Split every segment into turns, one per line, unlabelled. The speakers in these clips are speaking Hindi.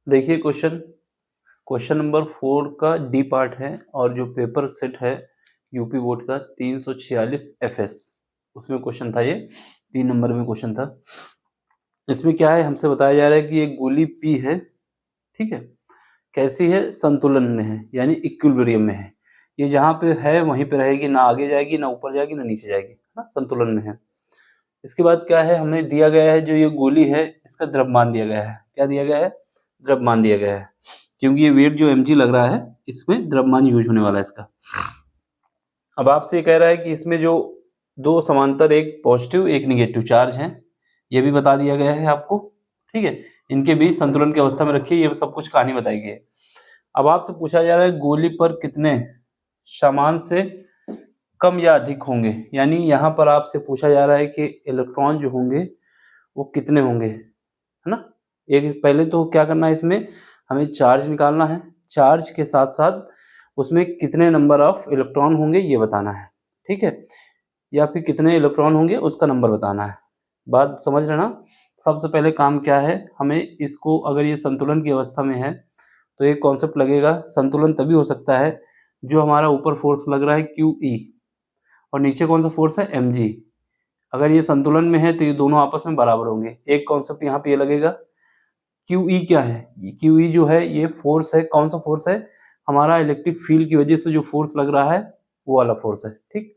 देखिए क्वेश्चन नंबर 4 का डी पार्ट है और जो पेपर सेट है यूपी बोर्ड का 346 FS, उसमें क्वेश्चन था। ये 3 नंबर में क्वेश्चन था। इसमें क्या है, हमसे बताया जा रहा है कि एक गोली P है, ठीक है, कैसी है, संतुलन में है, यानी इक्विलिब्रियम में है। ये जहाँ पे है वहीं पे रहेगी, ना आगे जाएगी, ना ऊपर जाएगी, ना नीचे जाएगी, है ना, संतुलन में है। इसके बाद क्या है, हमें दिया गया है जो ये गोली है इसका द्रव्यमान दिया गया है। क्या दिया गया है? द्रव्यमान दिया गया है, क्योंकि ये वेट जो mg लग रहा है इसमें द्रव्यमान यूज होने वाला है इसका। अब आपसे कह रहा है कि इसमें जो दो समांतर, एक पॉजिटिव एक निगेटिव चार्ज हैं, ये भी बता दिया गया है आपको, ठीक है। इनके बीच संतुलन की अवस्था में रखिए, ये सब कुछ कहानी बताई गई है। अब आपसे पूछा जा रहा है गोली पर कितने समान से कम या अधिक होंगे, यानी यहाँ पर आपसे पूछा जा रहा है कि इलेक्ट्रॉन जो होंगे वो कितने होंगे, है ना। एक पहले तो क्या करना है, इसमें हमें चार्ज निकालना है, चार्ज के साथ साथ उसमें कितने नंबर ऑफ इलेक्ट्रॉन होंगे ये बताना है, ठीक है, या फिर कितने इलेक्ट्रॉन होंगे उसका नंबर बताना है। बात समझ रहे ना। सबसे पहले काम क्या है, हमें इसको, अगर ये संतुलन की अवस्था में है तो एक कॉन्सेप्ट लगेगा, संतुलन तभी हो सकता है जो हमारा ऊपर फोर्स लग रहा है QE और नीचे कौन सा फोर्स है, mg। अगर ये संतुलन में है तो ये दोनों आपस में बराबर होंगे। एक कॉन्सेप्ट यहाँ पे ये लगेगा, QE क्या है, QE जो है ये फोर्स है, कौन सा फोर्स है, हमारा इलेक्ट्रिक फील्ड की वजह से जो फोर्स लग रहा है वो वाला फोर्स है, ठीक।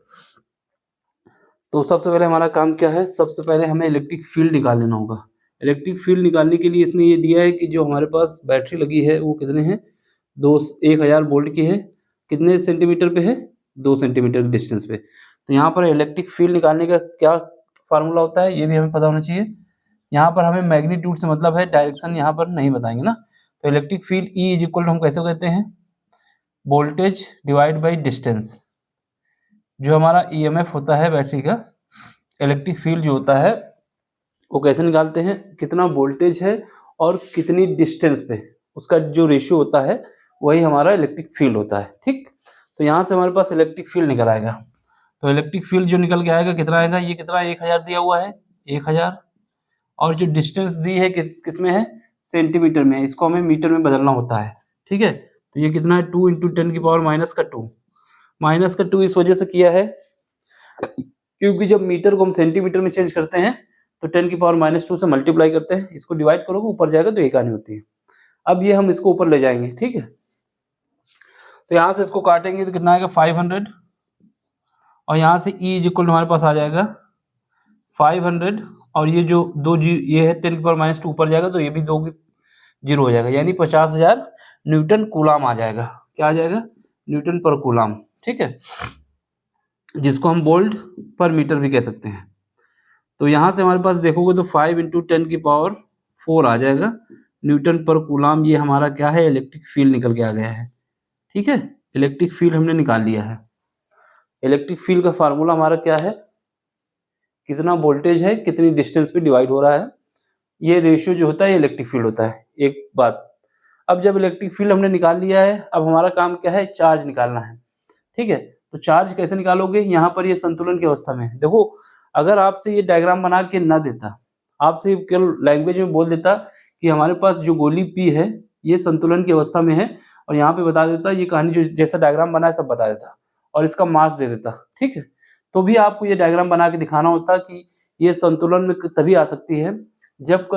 तो सबसे पहले हमारा काम क्या है, सबसे पहले हमें इलेक्ट्रिक फील्ड निकाल लेना होगा। इलेक्ट्रिक फील्ड निकालने के लिए इसने ये दिया है कि जो हमारे पास बैटरी लगी है वो कितने हैं, 1000 वोल्ट की है, कितने सेंटीमीटर पे है, 2 सेंटीमीटर की डिस्टेंस पे। तो यहाँ पर इलेक्ट्रिक फील्ड निकालने का क्या फार्मूला होता है ये भी हमें पता होना चाहिए। यहाँ पर हमें मैग्नीट्यूड से मतलब है, डायरेक्शन यहाँ पर नहीं बताएंगे ना। तो electric field E is equal to हम कैसे कहते हैं, वोल्टेज डिवाइड बाई डिस्टेंस। जो हमारा EMF होता है बैटरी का, इलेक्ट्रिक फील्ड जो होता है वो कैसे निकालते हैं, कितना वोल्टेज है और कितनी डिस्टेंस पे, उसका जो रेशियो होता है वही हमारा इलेक्ट्रिक फील्ड होता है, ठीक। तो यहाँ से हमारे पास इलेक्ट्रिक फील्ड निकल आएगा। तो इलेक्ट्रिक फील्ड जो निकल के आएगा कितना आएगा, ये कितना 1000 दिया हुआ है, 1000, और जो डिस्टेंस दी है किस में है, सेंटीमीटर में है, इसको हमें मीटर में बदलना होता है, ठीक है। तो ये कितना है, 2 × 10⁻⁻²। -2 इस वजह से किया है क्योंकि जब मीटर को हम सेंटीमीटर में चेंज करते हैं तो 10⁻⁻² से मल्टीप्लाई करते हैं, इसको डिवाइड करोगे ऊपर जाएगा तो एक आनी होती है। अब ये हम इसको ऊपर ले जाएंगे, ठीक है। तो यहाँ से इसको काटेंगे तो कितना आएगा, 500, और यहाँ से E इज इक्वल हमारे पास आ जाएगा 500, और ये जो ये है 10⁻² ऊपर जाएगा तो ये भी 2 जीरो हो जाएगा, यानी 50,000 न्यूटन कूलाम आ जाएगा। क्या आ जाएगा, न्यूटन पर कूलाम, ठीक है, जिसको हम वोल्ट पर मीटर भी कह सकते हैं। तो यहाँ से हमारे पास देखोगे तो 5 × 10⁻⁴ आ जाएगा न्यूटन पर कूलाम। ये हमारा क्या है, इलेक्ट्रिक फील्ड निकल के आ गया है, ठीक है। इलेक्ट्रिक फील्ड हमने निकाल लिया है। इलेक्ट्रिक फील्ड का फार्मूला हमारा क्या है, कितना वोल्टेज है कितनी डिस्टेंस पे डिवाइड हो रहा है, ये रेशियो जो होता है ये इलेक्ट्रिक फील्ड होता है। एक बात, अब जब इलेक्ट्रिक फील्ड हमने निकाल लिया है, अब हमारा काम क्या है, चार्ज निकालना है, ठीक है। तो चार्ज कैसे निकालोगे, यहाँ पर ये संतुलन की अवस्था में है। देखो, अगर आपसे ये डायग्राम बना के ना देता, आपसे केवल लैंग्वेज में बोल देता कि हमारे पास जो गोली P है ये संतुलन की अवस्था में है, और यहाँ पे बता देता, ये कहानी जो जैसा डायग्राम बना है सब बता देता, और इसका मास दे देता, ठीक है, तो भी आपको ये डायग्राम बना के दिखाना होता कि ये संतुलन में तभी आ सकती है जब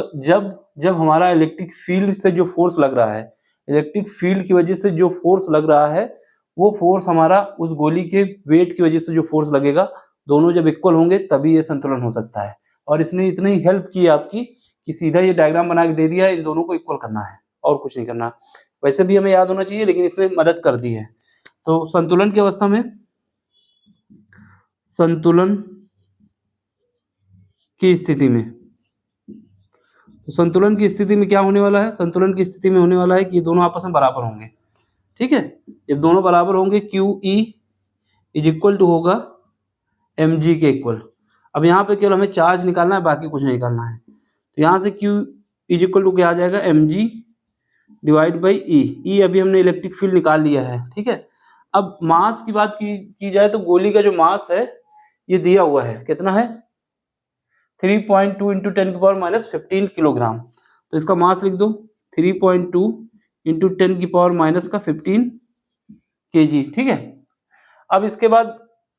हमारा इलेक्ट्रिक फील्ड से जो फोर्स लग रहा है, इलेक्ट्रिक फील्ड की वजह से जो फोर्स लग रहा है वो फोर्स हमारा उस गोली के वेट की वजह से जो फोर्स लगेगा, दोनों जब इक्वल होंगे तभी ये संतुलन हो सकता है। और इसने इतनी हेल्प की आपकी कि सीधा ये डायग्राम बना के दे दिया, इन दोनों को इक्वल करना है और कुछ नहीं करना। वैसे भी हमें याद होना चाहिए, लेकिन इसने मदद कर दी है। तो संतुलन की अवस्था में, संतुलन की स्थिति में, तो संतुलन की स्थिति में क्या होने वाला है, संतुलन की स्थिति में होने वाला है कि ये दोनों आपस में बराबर होंगे, ठीक है। जब दोनों बराबर होंगे QE इज इक्वल टू होगा mg के इक्वल। अब यहाँ पे केवल हमें चार्ज निकालना है, बाकी कुछ नहीं निकालना है। तो यहाँ से Q इज इक्वल टू क्या आ जाएगा, mg डिवाइड बाई E अभी हमने इलेक्ट्रिक फील्ड निकाल लिया है, ठीक है। अब मास की बात की जाए तो गोली का जो मास है ये दिया हुआ है, कितना है, 3.2 × 10⁻15 किलोग्राम। तो इसका मास लिख दो, 3.2 इंटू 10⁻⁻15 kg, ठीक है। अब इसके बाद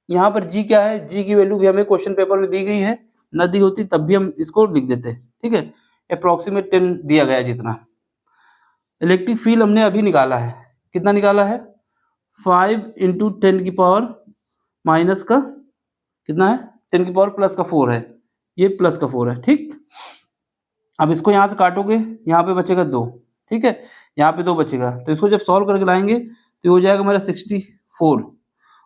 यहाँ पर g क्या है, g की वैल्यू भी हमें क्वेश्चन पेपर में दी गई है, न दी होती तब भी हम इसको लिख देते, ठीक है। अप्रोक्सीमेट 10 दिया गया है जितना। इलेक्ट्रिक फील्ड हमने अभी निकाला है, कितना निकाला है, 5 इंटू 10⁻⁻ का कितना है, 10⁻+4 है, ये +4 है, ठीक। अब इसको यहाँ से काटोगे, यहाँ पे बचेगा 2, ठीक है, यहाँ पे 2 बचेगा, तो इसको जब सॉल्व करके लाएंगे तो हो जाएगा मेरा 64,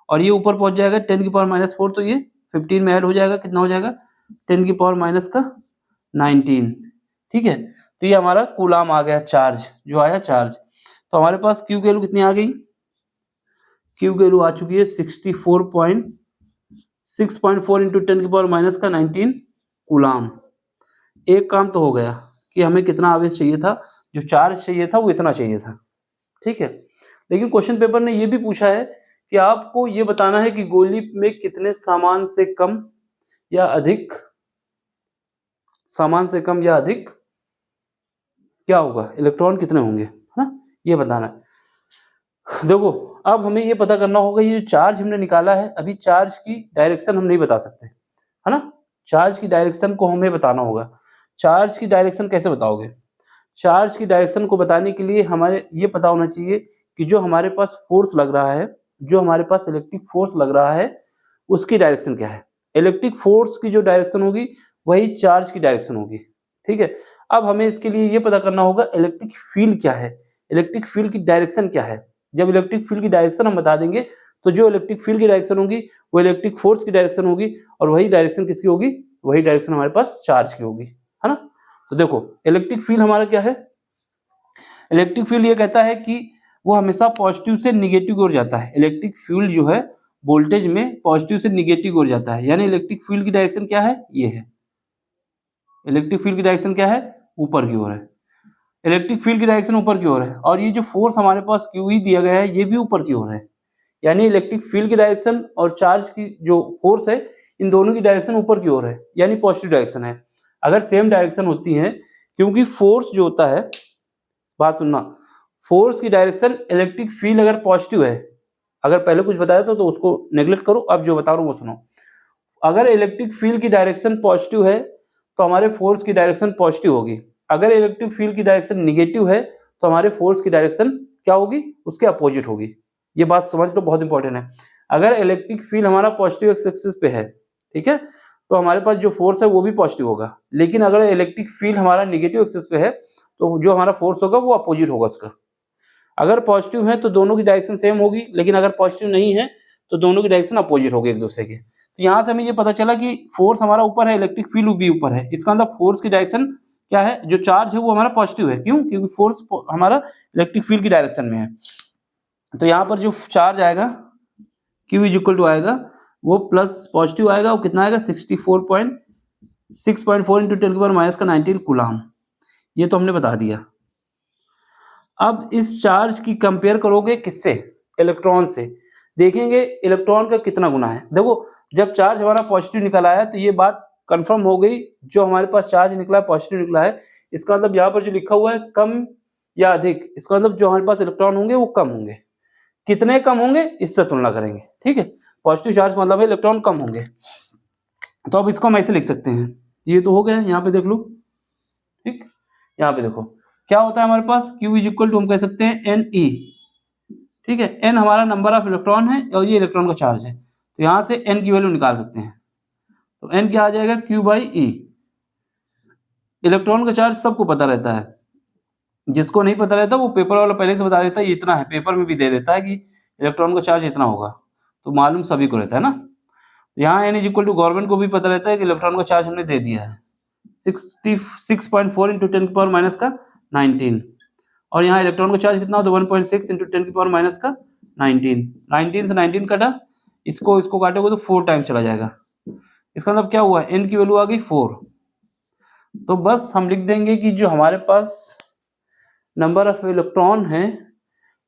और ये ऊपर पहुंच जाएगा 10⁻⁻4, तो ये 15 में ऐड हो जाएगा, कितना हो जाएगा 10⁻⁻19, ठीक है। तो ये हमारा कूलाम आ गया, चार्ज जो आया चार्ज। तो हमारे पास क्यू की वैल्यू कितनी आ गई, क्यू की वैल्यू आ चुकी है 6.4 इंटू 10⁻⁻19 कूलाम। एक काम तो हो गया कि हमें कितना आवेश चाहिए था, जो चार्ज चाहिए था वो इतना चाहिए था, ठीक है। लेकिन क्वेश्चन पेपर ने ये भी पूछा है कि आपको ये बताना है कि गोली में कितने सामान से कम या अधिक क्या होगा, इलेक्ट्रॉन कितने होंगे, है ना, ये बताना है। देखो अब हमें ये पता करना होगा, ये चार्ज हमने निकाला है, अभी चार्ज की डायरेक्शन हम नहीं बता सकते, है ना, चार्ज की डायरेक्शन को हमें बताना होगा। चार्ज की डायरेक्शन कैसे बताओगे, चार्ज की डायरेक्शन को बताने के लिए हमारे ये पता होना चाहिए कि जो हमारे पास फोर्स लग रहा है, जो हमारे पास इलेक्ट्रिक फोर्स लग रहा है, उसकी डायरेक्शन क्या है। इलेक्ट्रिक फोर्स की जो डायरेक्शन होगी वही चार्ज की डायरेक्शन होगी, ठीक है। अब हमें इसके लिए ये पता करना होगा इलेक्ट्रिक फील्ड क्या है, इलेक्ट्रिक फील्ड की डायरेक्शन क्या है। जब इलेक्ट्रिक फील्ड की डायरेक्शन हम बता देंगे तो जो इलेक्ट्रिक फील्ड की डायरेक्शन होगी वो इलेक्ट्रिक फोर्स की डायरेक्शन होगी, और वही डायरेक्शन किसकी होगी, वही डायरेक्शन हमारे पास चार्ज की होगी, है ना। तो देखो इलेक्ट्रिक फील्ड हमारा क्या है, इलेक्ट्रिक फील्ड ये कहता है कि वो हमेशा पॉजिटिव से निगेटिव की ओर जाता है। इलेक्ट्रिक फील्ड जो है वोल्टेज में पॉजिटिव से निगेटिव की ओर जाता है, यानी इलेक्ट्रिक फील्ड की डायरेक्शन क्या है, ये है। इलेक्ट्रिक फील्ड की डायरेक्शन क्या है, ऊपर की ओर है। इलेक्ट्रिक फील्ड की डायरेक्शन ऊपर की ओर है, और ये जो फोर्स हमारे पास QE दिया गया है ये भी ऊपर की ओर है, यानी इलेक्ट्रिक फील्ड की डायरेक्शन और चार्ज की जो फोर्स है इन दोनों की डायरेक्शन ऊपर की ओर है, यानी पॉजिटिव डायरेक्शन है। अगर सेम डायरेक्शन होती है, क्योंकि फोर्स जो होता है, बात सुनना, फोर्स की डायरेक्शन इलेक्ट्रिक फील्ड अगर पॉजिटिव है, अगर पहले कुछ बताया था तो उसको नेग्लेक्ट करो, अब जो बता रहा हूँ वो सुनो। अगर इलेक्ट्रिक फील्ड की डायरेक्शन पॉजिटिव है तो हमारे फोर्स की डायरेक्शन पॉजिटिव होगी। अगर इलेक्ट्रिक फील्ड की डायरेक्शन निगेटिव है तो हमारे फोर्स की डायरेक्शन क्या होगी, उसके अपोजिट होगी। ये बात समझ लो, बहुत इंपॉर्टेंट है। अगर इलेक्ट्रिक फील्ड हमारा पॉजिटिव एक्सिस पे है, ठीक है, तो हमारे पास जो फोर्स है वो भी पॉजिटिव होगा। लेकिन अगर इलेक्ट्रिक फील्ड हमारा निगेटिव एक्सिस पे है तो जो हमारा फोर्स होगा वो अपोजिट होगा उसका। अगर पॉजिटिव है तो दोनों की डायरेक्शन सेम होगी, लेकिन अगर पॉजिटिव नहीं है तो दोनों की डायरेक्शन अपोजिट होगी एक दूसरे के। तो यहाँ से हमें ये पता चला कि फोर्स हमारा ऊपर है, इलेक्ट्रिक फील्ड भी ऊपर है। इसका मतलब फोर्स की डायरेक्शन क्या है, जो चार्ज है वो हमारा पॉजिटिव है। क्यों, क्योंकि फोर्स हमारा इलेक्ट्रिक फील्ड की डायरेक्शन में है। तो यहाँ पर जो चार्ज आएगा Q = आएगा वो प्लस पॉजिटिव आएगा, वो कितना आएगा 6.4 इंटू 10⁻⁻19 कूलाम। ये तो हमने बता दिया। अब इस चार्ज की कंपेयर करोगे किससे, इलेक्ट्रॉन से, देखेंगे इलेक्ट्रॉन का कितना गुना है। देखो जब चार्ज हमारा पॉजिटिव निकल आया तो ये बात कंफर्म हो गई, जो हमारे पास चार्ज निकला है पॉजिटिव निकला है। इसका मतलब यहाँ पर जो लिखा हुआ है कम या अधिक, इसका मतलब जो हमारे पास इलेक्ट्रॉन होंगे वो कम होंगे। कितने कम होंगे इससे तुलना करेंगे, ठीक है। पॉजिटिव चार्ज मतलब है इलेक्ट्रॉन कम होंगे। तो अब इसको हम ऐसे लिख सकते हैं, ये तो हो गया, यहाँ पे देख लो, ठीक। यहाँ पे देखो क्या होता है हमारे पास, Q = हम कह सकते हैं Ne, ठीक है। N हमारा नंबर ऑफ इलेक्ट्रॉन है और ये इलेक्ट्रॉन का चार्ज है, तो यहाँ से N की वैल्यू निकाल सकते हैं। तो N क्या आ जाएगा, Q/E। इलेक्ट्रॉन का चार्ज सबको पता रहता है, जिसको नहीं पता रहता वो पेपर वाला पहले से बता देता है, ये इतना है, पेपर में भी दे देता है कि इलेक्ट्रॉन का चार्ज इतना होगा, तो मालूम सभी को रहता है ना। यहाँ N = गवर्नमेंट को भी पता रहता है कि इलेक्ट्रॉन का चार्ज हमने दे दिया है 66.4 इंटू 10⁻⁻19, और यहाँ इलेक्ट्रॉन का चार्ज कितना होता है 1.6 इंटू 10⁻⁻19। 19 से 19 कटा, इसको काटोगे तो 4 टाइम्स चला जाएगा। इसका मतलब क्या हुआ, N की वैल्यू आ गई 4। तो बस हम लिख देंगे कि जो हमारे पास नंबर ऑफ इलेक्ट्रॉन है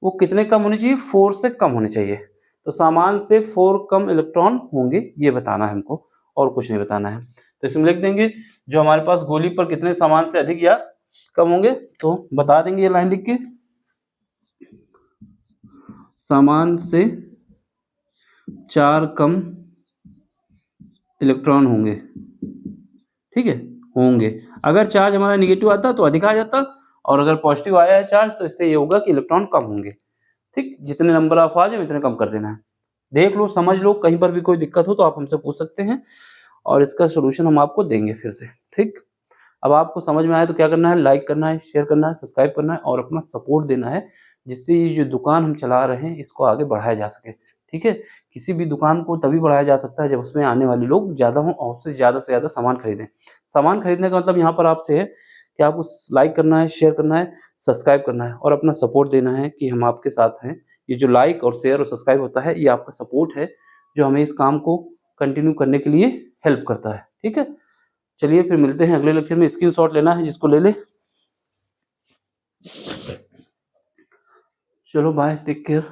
वो कितने कम होने चाहिए, 4 से कम होने चाहिए। तो सामान से 4 कम इलेक्ट्रॉन होंगे, ये बताना है हमको, और कुछ नहीं बताना है। तो इसमें लिख देंगे जो हमारे पास गोली पर कितने सामान से अधिक या कम होंगे, तो बता देंगे ये लाइन लिख के, समान से 4 कम इलेक्ट्रॉन होंगे, ठीक है, होंगे। अगर चार्ज हमारा निगेटिव आता तो अधिक आ जाता, और अगर पॉजिटिव आया है चार्ज तो इससे ये होगा कि इलेक्ट्रॉन कम होंगे, ठीक। जितने नंबर ऑफ आ जाए उतने कम कर देना है। देख लो, समझ लो, कहीं पर भी कोई दिक्कत हो तो आप हमसे पूछ सकते हैं और इसका सॉल्यूशन हम आपको देंगे फिर से, ठीक। अब आपको समझ में आया तो क्या करना है, लाइक करना है, शेयर करना है, सब्सक्राइब करना है और अपना सपोर्ट देना है, जिससे ये जो दुकान हम चला रहे हैं इसको आगे बढ़ाया जा सके, ठीक है। किसी भी दुकान को तभी बढ़ाया जा सकता है जब उसमें आने वाले लोग ज़्यादा हों और उससे ज़्यादा सामान खरीदें। सामान खरीदने का मतलब यहाँ पर आपसे है कि आपको लाइक करना है, शेयर करना है, सब्सक्राइब करना है और अपना सपोर्ट देना है कि हम आपके साथ हैं। ये जो लाइक और शेयर और सब्सक्राइब होता है, ये आपका सपोर्ट है जो हमें इस काम को कंटिन्यू करने के लिए हेल्प करता है, ठीक है। चलिए फिर मिलते हैं अगले लेक्चर में। स्क्रीनशॉट लेना है जिसको ले ले। चलो बाय, टेक केयर।